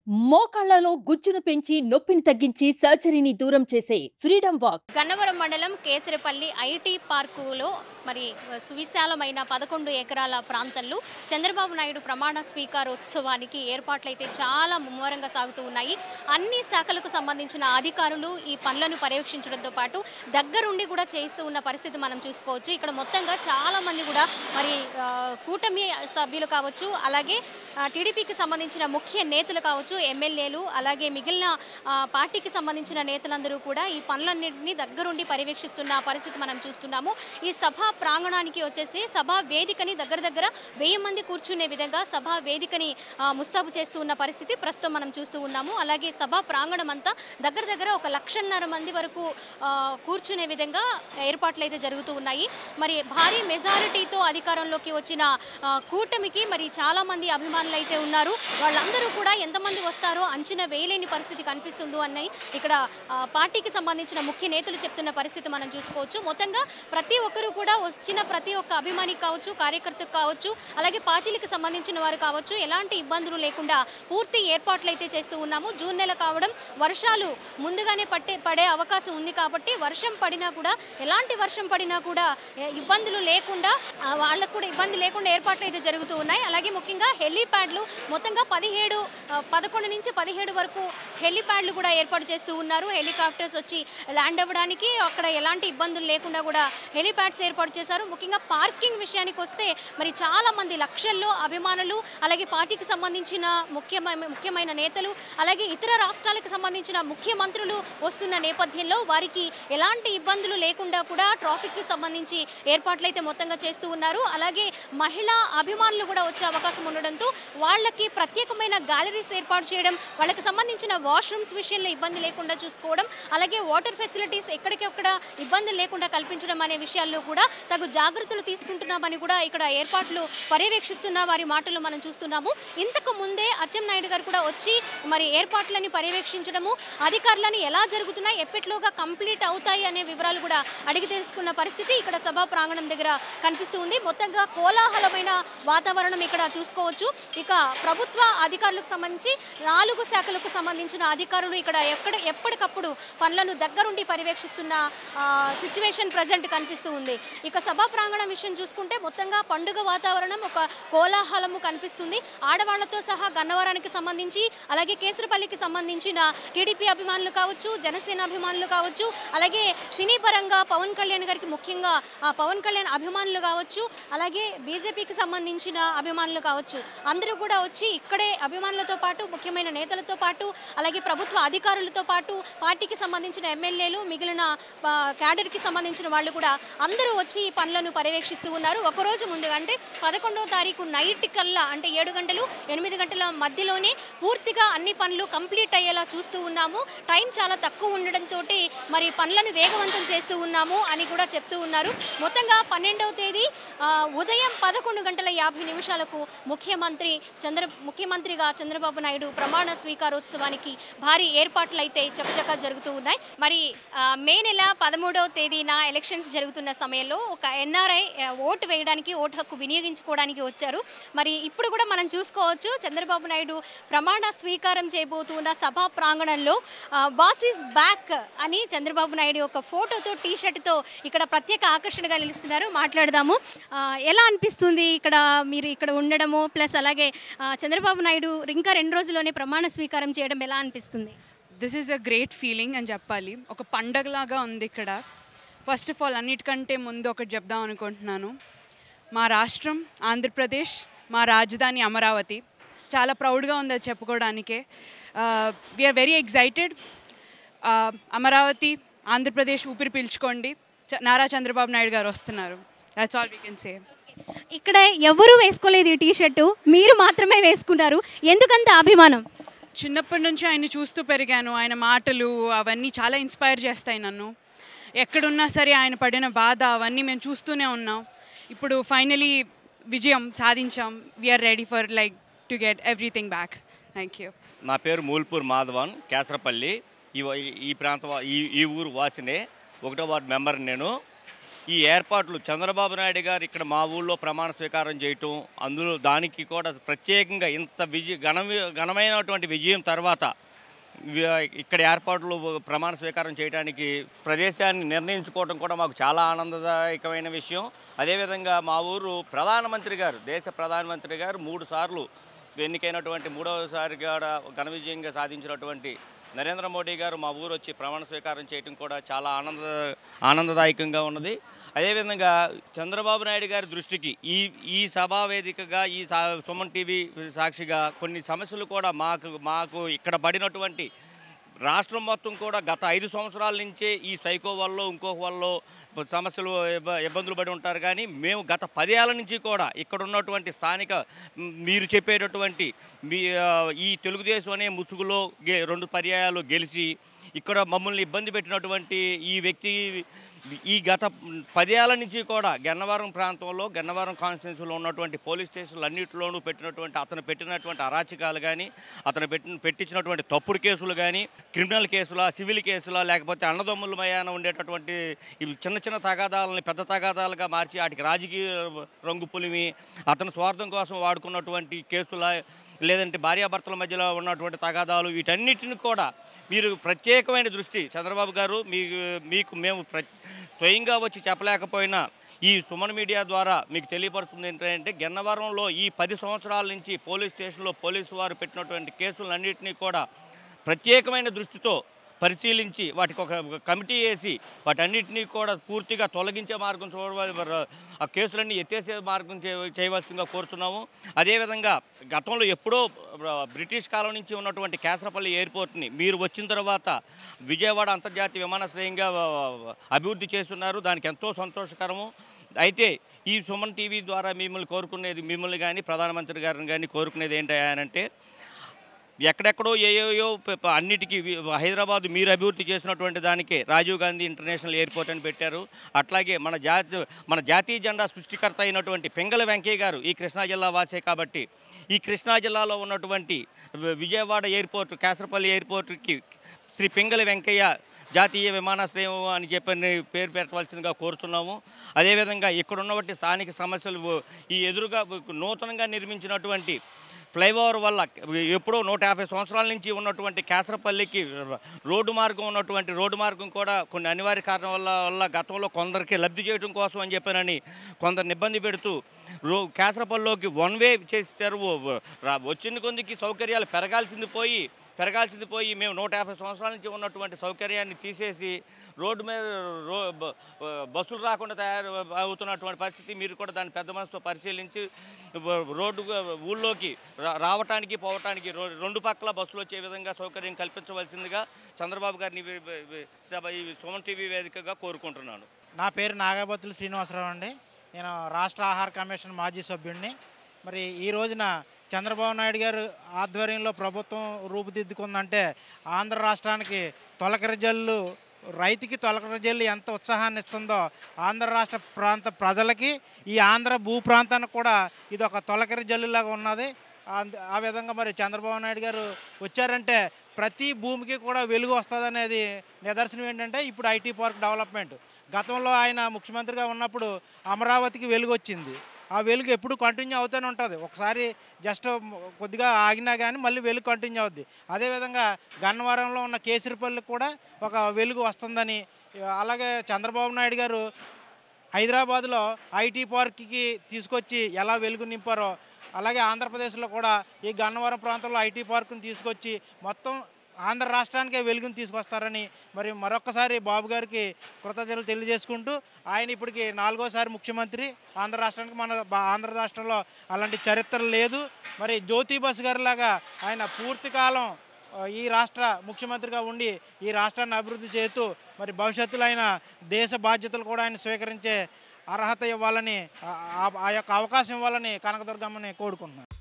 మోకాళ్లలో గుజ్జును పెంచి నొప్పిని తగ్గించి సర్జరీని దూరం చేసే ఫ్రీడమ్ వాక్. గన్నవరం మండలం కేసరపల్లి ఐటీ పార్కులో మరి సువిశాలమైన 11 ఎకరాల ప్రాంతంలో చంద్రబాబు నాయుడు ప్రమాణ స్వీకారోత్సవానికి ఏర్పాట్లయితే చాలా ముమ్మరంగా సాగుతూ ఉన్నాయి. అన్ని శాఖలకు సంబంధించిన అధికారులు ఈ పనులను పర్యవేక్షించడంతో పాటు దగ్గరుండి కూడా చేయిస్తూ ఉన్న పరిస్థితి మనం చూసుకోవచ్చు. ఇక్కడ మొత్తంగా చాలా మంది కూడా మరి కూటమి సభ్యులు కావచ్చు, అలాగే టీడీపీకి సంబంధించిన ముఖ్య నేతలు కావచ్చు, ఎమ్మెల్యేలు, అలాగే మిగిలిన పార్టీకి సంబంధించిన నేతలందరూ కూడా ఈ పనులన్నింటినీ దగ్గరుండి పర్యవేక్షిస్తున్న పరిస్థితి మనం చూస్తున్నాము. ఈ సభా ప్రాంగణానికి వచ్చేసి సభా వేదికని దగ్గర 1000 మంది కూర్చునే విధంగా సభా వేదికని ముస్తాబు చేస్తూ ఉన్న పరిస్థితి ప్రస్తుతం మనం చూస్తూ ఉన్నాము. అలాగే సభా ప్రాంగణం అంతా దగ్గర 1,50,000 మంది వరకు కూర్చునే విధంగా ఏర్పాట్లు అయితే జరుగుతూ ఉన్నాయి. మరి భారీ మెజారిటీతో అధికారంలోకి వచ్చిన కూటమికి మరి చాలా మంది అభిమానులు అయితే ఉన్నారు. వాళ్ళందరూ కూడా ఎంతమంది వస్తారో అంచనా వేయలేని పరిస్థితి కనిపిస్తుందో అని ఇక్కడ పార్టీకి సంబంధించిన ముఖ్య నేతలు చెప్తున్న పరిస్థితి మనం చూసుకోవచ్చు. మొత్తంగా ప్రతి ఒక్కరూ కూడా వచ్చిన ప్రతి ఒక్క అభిమానికి కావచ్చు, కార్యకర్తకు కావచ్చు, అలాగే పార్టీలకు సంబంధించిన వారు కావచ్చు, ఎలాంటి ఇబ్బందులు లేకుండా పూర్తి ఏర్పాట్లు అయితే చేస్తూ ఉన్నాము. జూన్ నెల కావడం, వర్షాలు ముందుగానే పడే అవకాశం ఉంది కాబట్టి వర్షం పడినా కూడా, ఎలాంటి వర్షం పడినా కూడా ఇబ్బందులు లేకుండా వాళ్ళకు కూడా ఇబ్బంది లేకుండా ఏర్పాట్లు అయితే జరుగుతూ ఉన్నాయి. అలాగే ముఖ్యంగా హెలీప్యాడ్లు మొత్తంగా 11 నుంచి 17 వరకు హెలీప్యాడ్లు కూడా ఏర్పాటు చేస్తూ ఉన్నారు. హెలికాప్టర్స్ వచ్చి ల్యాండ్ అవ్వడానికి అక్కడ ఎలాంటి ఇబ్బందులు లేకుండా కూడా హెలీప్యాడ్స్ ఏర్పాటు చేశారు. ముఖ్యంగా పార్కింగ్ విషయానికి వస్తే మరి చాలా మంది లక్షల్లో అభిమానులు, అలాగే పార్టీకి సంబంధించిన ముఖ్యమైన నేతలు, అలాగే ఇతర రాష్ట్రాలకు సంబంధించిన ముఖ్యమంత్రులు వస్తున్న నేపథ్యంలో వారికి ఎలాంటి ఇబ్బందులు లేకుండా కూడా ట్రాఫిక్కి సంబంధించి ఏర్పాట్లు అయితే మొత్తంగా చేస్తూ ఉన్నారు. అలాగే మహిళా అభిమానులు కూడా వచ్చే అవకాశం ఉండడంతో వాళ్ళకి ప్రత్యేకమైన గ్యాలరీస్ ఏర్పాటు చేయడం, వాళ్ళకి సంబంధించిన వాష్రూమ్స్ విషయంలో ఇబ్బంది లేకుండా చూసుకోవడం, అలాగే వాటర్ ఫెసిలిటీస్ ఎక్కడికక్కడ ఇబ్బందులు లేకుండా కల్పించడం అనే విషయాల్లో కూడా తగు జాగ్రత్తలు తీసుకుంటున్నామని కూడా ఇక్కడ ఏర్పాట్లు పర్యవేక్షిస్తున్న వారి మాటలు మనం చూస్తున్నాము. ఇంతకు ముందే అచ్చెన్నాయుడు గారు కూడా వచ్చి మరి ఏర్పాట్లని పర్యవేక్షించడము, అధికారులని ఎలా జరుగుతున్నాయి, ఎప్పటిలోగా కంప్లీట్ అవుతాయి అనే వివరాలు కూడా అడిగి తెలుసుకున్న పరిస్థితి ఇక్కడ సభా ప్రాంగణం దగ్గర కనిపిస్తూ ఉంది. మొత్తంగా కోలాహలమైన వాతావరణం ఇక్కడ చూసుకోవచ్చు. ఇక ప్రభుత్వ అధికారులకు సంబంధించి 4 శాఖలకు సంబంధించిన అధికారులు ఇక్కడ ఎప్పటికప్పుడు పనులను దగ్గరుండి పర్యవేక్షిస్తున్న సిచ్యువేషన్ ప్రజెంట్ కనిపిస్తూ ఉంది. ఇక సభా ప్రాంగణం విషయం చూసుకుంటే మొత్తంగా పండుగ వాతావరణం, ఒక కోలాహలము కనిపిస్తుంది. ఆడవాళ్లతో సహా గన్నవరానికి సంబంధించి, అలాగే కేసరపల్లికి సంబంధించిన టీడీపీ అభిమానులు కావచ్చు, జనసేన అభిమానులు కావచ్చు, అలాగే సినీ పరంగా పవన్ కళ్యాణ్ గారికి ముఖ్యంగా పవన్ కళ్యాణ్ అభిమానులు కావచ్చు, అలాగే బీజేపీకి సంబంధించిన అభిమానులు కావచ్చు, అందరూ కూడా వచ్చి ఇక్కడే అభిమానులతో పాటు, ముఖ్యమైన నేతలతో పాటు, అలాగే ప్రభుత్వ అధికారులతో పాటు, పార్టీకి సంబంధించిన ఎమ్మెల్యేలు, మిగిలిన క్యాడర్కి సంబంధించిన వాళ్ళు కూడా అందరూ వచ్చి ఈ పనులను పర్యవేక్షిస్తూ ఉన్నారు. ఒకరోజు ముందుగా అంటే 11వ తారీఖు నైట్ కల్లా, అంటే 7 గంటలు 8 గంటల మధ్యలోనే పూర్తిగా అన్ని పనులు కంప్లీట్ అయ్యేలా చూస్తూ ఉన్నాము. టైం చాలా తక్కువ ఉండడంతో మరి పనులను వేగవంతం చేస్తూ ఉన్నాము అని కూడా చెప్తూ ఉన్నారు. మొత్తంగా 12వ తేదీ ఉదయం 11:50 ముఖ్యమంత్రిగా చంద్రబాబు నాయుడు ప్రమాణ స్వీకారోత్సవానికి భారీ ఏర్పాట్లు అయితే చకచకా జరుగుతూ ఉన్నాయి. మరి మే నెల 13వ తేదీన ఎలక్షన్స్ జరుగుతున్న సమయంలో ఒక ఎన్ఆర్ఐ ఓటు వేయడానికి, ఓటు హక్కు వినియోగించుకోవడానికి వచ్చారు. మరి ఇప్పుడు కూడా మనం చూసుకోవచ్చు, చంద్రబాబు నాయుడు ప్రమాణ స్వీకారం చేయబోతున్న సభా ప్రాంగణంలో బాస్ ఈజ్ బ్యాక్ అని చంద్రబాబు నాయుడు ఒక ఫోటోతో, టీషర్ట్తో ఇక్కడ ప్రత్యేక ఆకర్షణగా నిలుస్తున్నారు. మాట్లాడదాము. ఎలా అనిపిస్తుంది మీరు ఇక్కడ ఉండడము, ప్లస్ అలాగే చంద్రబాబు నాయుడు ఇంకా 2 రోజుల్లోనే ప్రమాణ స్వీకారం చేయడం ఎలా అనిపిస్తుంది? This is a great feeling అని చెప్పాలి. ఒక పండగలాగా ఉంది ఇక్కడ. ఫస్ట్ ఆఫ్ ఆల్ అన్నిటికంటే ముందు ఒకటి చెప్దాం అనుకుంటున్నాను. మా రాష్ట్రం ఆంధ్రప్రదేశ్, మా రాజధాని అమరావతి. చాలా ప్రౌడ్గా ఉంది అది చెప్పుకోవడానికే. We are very excited. Amaravati, Andhra Pradesh ఊపిరి పీల్చుకోండి. నారా చంద్రబాబు నాయుడు గారు వస్తున్నారు. That's all we can say. ఇక్కడ ఎవరు వేసుకోలేదు ఈ టీషర్టు, మీరు మాత్రమే వేసుకున్నారు. ఎందుకంత అభిమానం? చిన్నప్పటి నుంచి ఆయన చూస్తూ పెరిగాను. ఆయన మాటలు అవన్నీ చాలా ఇన్స్పైర్ చేస్తాయి నన్ను. ఎక్కడున్నా సరే ఆయన పడిన బాధ అవన్నీ మేము చూస్తూనే ఉన్నాం. ఇప్పుడు ఫైనలీ విజయం సాధించాం. We are ready for to get everything back. Thank you. నా పేరు మూల్పూర్ మాధవన్, కేసరపల్లి. ఈ ప్రాంత ఈ ఊరు వాసినే, 1వ వార్డు మెంబర్ నేను. ఈ ఏర్పాట్లు చంద్రబాబు నాయుడు గారు ఇక్కడ మా ఊళ్ళో ప్రమాణ స్వీకారం చేయటం, అందులో దానికి కూడా ప్రత్యేకంగా ఇంత ఘనమైనటువంటి విజయం తర్వాత ఇక్కడ ఏర్పాట్లు ప్రమాణ స్వీకారం చేయడానికి ప్రదేశాన్ని నిర్ణయించుకోవడం కూడా మాకు చాలా ఆనందదాయకమైన విషయం. అదేవిధంగా మా ఊరు ప్రధానమంత్రి గారు, దేశ ప్రధానమంత్రి గారు 3 సార్లు ఎన్నికైనటువంటి 3వసారి కూడా ఘన విజయంగా సాధించినటువంటి నరేంద్ర మోడీ గారు మా ఊరు వచ్చి ప్రమాణ స్వీకారం చేయడం కూడా చాలా ఆనందదాయకంగా ఉన్నది. అదేవిధంగా చంద్రబాబు నాయుడు గారి దృష్టికి ఈ సభా వేదికగా సుమన్ టీవీ సాక్షిగా కొన్ని సమస్యలు కూడా మాకు ఇక్కడ పడినటువంటి రాష్ట్రం మొత్తం కూడా గత 5 సంవత్సరాల నుంచే ఈ సైకో వల్ల ఇంకొక వల్ల సమస్యలు ఇబ్బందులు పడి ఉంటారు. కానీ మేము గత 10 ఏళ్ల నుంచి కూడా ఇక్కడ ఉన్నటువంటి స్థానిక మీరు చెప్పేటటువంటి ఈ తెలుగుదేశం అనే ముసుగులో 2 పర్యాయాలు గెలిచి ఇక్కడ మమ్మల్ని ఇబ్బంది పెట్టినటువంటి ఈ వ్యక్తి ఈ గత 10 ఏళ్ల నుంచి కూడా గన్నవరం ప్రాంతంలో, గన్నవరం కాన్స్టిట్యున్సీలో ఉన్నటువంటి పోలీస్ స్టేషన్లు అన్నింటిలోనూ అతను పెట్టినటువంటి అరాచకాలు కానీ, అతను పెట్టించినటువంటి తప్పుడు కేసులు కానీ, క్రిమినల్ కేసులా, సివిల్ కేసులా, లేకపోతే అన్నదమ్ముల మయాన ఉండేటటువంటి చిన్న చిన్న తగాదాలని పెద్ద తగాదాలుగా మార్చి వాటికి రాజకీయ రంగు పులిమి, అతను స్వార్థం కోసం వాడుకున్నటువంటి కేసుల, లేదంటే భార్యాభర్తల మధ్యలో ఉన్నటువంటి తగాదాలు, వీటన్నిటిని కూడా మీరు ప్రత్యేకమైన దృష్టి చంద్రబాబు గారు మీకు మేము స్వయంగా వచ్చి చెప్పలేకపోయినా ఈ సుమన్ మీడియా ద్వారా మీకు తెలియపరుస్తుంది ఏంటంటే, గన్నవరంలో ఈ 10 సంవత్సరాల నుంచి పోలీస్ స్టేషన్లో పోలీసు వారు పెట్టినటువంటి కేసులన్నింటినీ కూడా ప్రత్యేకమైన దృష్టితో పరిశీలించి వాటికి ఒక కమిటీ వేసి వాటన్నిటినీ కూడా పూర్తిగా తొలగించే మార్గం చూడవాలి, ఆ కేసులన్నీ ఎత్తేసే మార్గం చేయవలసిందిగా కోరుతున్నాము. అదేవిధంగా గతంలో ఎప్పుడో బ్రిటిష్ కాలం నుంచి ఉన్నటువంటి కేసరపల్లి ఎయిర్పోర్ట్ని మీరు వచ్చిన తర్వాత విజయవాడ అంతర్జాతీయ విమానాశ్రయంగా అభివృద్ధి చేస్తున్నారు. దానికి ఎంతో సంతోషకరము. అయితే ఈ సుమన్ టీవీ ద్వారా మిమ్మల్ని కానీ ప్రధానమంత్రి గారిని కానీ కోరుకునేది ఏంటంటే, ఎక్కడెక్కడో ఏయో అన్నిటికీ హైదరాబాద్ మీరు అభివృద్ధి చేసినటువంటి దానికే రాజీవ్ గాంధీ ఇంటర్నేషనల్ ఎయిర్పోర్ట్ అని పెట్టారు. అట్లాగే మన జాతీయ జెండా సృష్టికర్త అయినటువంటి పింగళ వెంకయ్య గారు ఈ కృష్ణా జిల్లా వాసే కాబట్టి ఈ కృష్ణా జిల్లాలో ఉన్నటువంటి విజయవాడ ఎయిర్పోర్ట్, కేసరపల్లి ఎయిర్పోర్ట్కి శ్రీ పింగళ వెంకయ్య జాతీయ విమానాశ్రయం అని చెప్పని పేరు పెట్టవలసిందిగా కోరుతున్నాము. అదేవిధంగా ఇక్కడ ఉన్నటువంటి స్థానిక సమస్యలు ఈ ఎదురుగా నూతనంగా నిర్మించినటువంటి ఫ్లైఓవర్ వల్ల ఎప్పుడో 150 సంవత్సరాల నుంచి ఉన్నటువంటి కేసరపల్లికి రోడ్డు మార్గం కూడా కొన్ని అనివార్య కారణం వల్ల గతంలో కొందరికి లబ్ధి చేయడం కోసం అని చెప్పానని కొందరిని ఇబ్బంది పెడుతూ కేసరపల్లిలోకి 1 వే చేస్తారు. వచ్చిన కొందికి సౌకర్యాలు పెరగాల్సింది పోయి మేము 150 సంవత్సరాల నుంచి ఉన్నటువంటి సౌకర్యాన్ని తీసేసి రోడ్డు మీద బస్సులు రాకుండా తయారు అవుతున్నటువంటి పరిస్థితి. మీరు కూడా దాన్ని పెద్ద మనసుతో పరిశీలించి రోడ్డు ఊళ్ళోకి రావటానికి పోవటానికి 2 పక్కల బస్సులు వచ్చే విధంగా సౌకర్యం కల్పించవలసిందిగా చంద్రబాబు గారిని ఈ సుమన్ టీవీ వేదికగా కోరుకుంటున్నాను. నా పేరు నాగబత్తుల శ్రీనివాసరావు అండి. నేను రాష్ట్ర ఆహార కమిషన్ మాజీ సభ్యుడిని. మరి ఈ రోజున చంద్రబాబు నాయుడు గారు ఆధ్వర్యంలో ప్రభుత్వం రూపుదిద్దుకుందంటే ఆంధ్ర రాష్ట్రానికి తొలకరి జల్లు, రైతుకి తొలకరి జల్లు ఎంత ఉత్సాహాన్ని ఇస్తుందో ఆంధ్ర రాష్ట్ర ప్రాంత ప్రజలకి ఈ ఆంధ్ర భూ ప్రాంతానికి కూడా ఇది ఒక తొలకరి జల్లులాగా ఉన్నది. ఆ విధంగా మరి చంద్రబాబు నాయుడు గారు వచ్చారంటే ప్రతి భూమికి కూడా వెలుగు వస్తుంది అనేది నిదర్శనం. ఏంటంటే ఇప్పుడు ఐటీ పార్క్ డెవలప్మెంట్, గతంలో ఆయన ముఖ్యమంత్రిగా ఉన్నప్పుడు అమరావతికి వెలుగు వచ్చింది. ఆ వెలుగు ఎప్పుడు కంటిన్యూ అవుతూనే ఉంటుంది. ఒకసారి జస్ట్ కొద్దిగా ఆగినా కానీ మళ్ళీ వెలుగు కంటిన్యూ అవుద్ది. అదేవిధంగా గన్నవరంలో ఉన్న కేసరిపల్లికి కూడా ఒక వెలుగు వస్తుందని, అలాగే చంద్రబాబు నాయుడు గారు హైదరాబాద్లో ఐటీ పార్క్కి తీసుకొచ్చి ఎలా వెలుగు నింపారో అలాగే ఆంధ్రప్రదేశ్లో కూడా ఈ గన్నవరం ప్రాంతంలో ఐటీ పార్కుని తీసుకొచ్చి మొత్తం ఆంధ్ర రాష్ట్రానికే వెలుగుని తీసుకొస్తారని మరి మరొకసారి బాబు గారికి కృతజ్ఞతలు తెలియజేసుకుంటూ, ఆయన ఇప్పటికి 4వ ముఖ్యమంత్రి ఆంధ్ర రాష్ట్రానికి. మన ఆంధ్ర రాష్ట్రంలో అలాంటి చరిత్ర లేదు. మరి జ్యోతి బసు గారిలాగా ఆయన పూర్తి కాలం ఈ రాష్ట్ర ముఖ్యమంత్రిగా ఉండి ఈ రాష్ట్రాన్ని అభివృద్ధి చేస్తూ మరి భవిష్యత్తులో ఆయన దేశ బాధ్యతలు కూడా ఆయన స్వీకరించే అర్హత ఇవ్వాలని, ఆ యొక్క అవకాశం ఇవ్వాలని కనకదుర్గమ్మని కోరుకుంటున్నాను.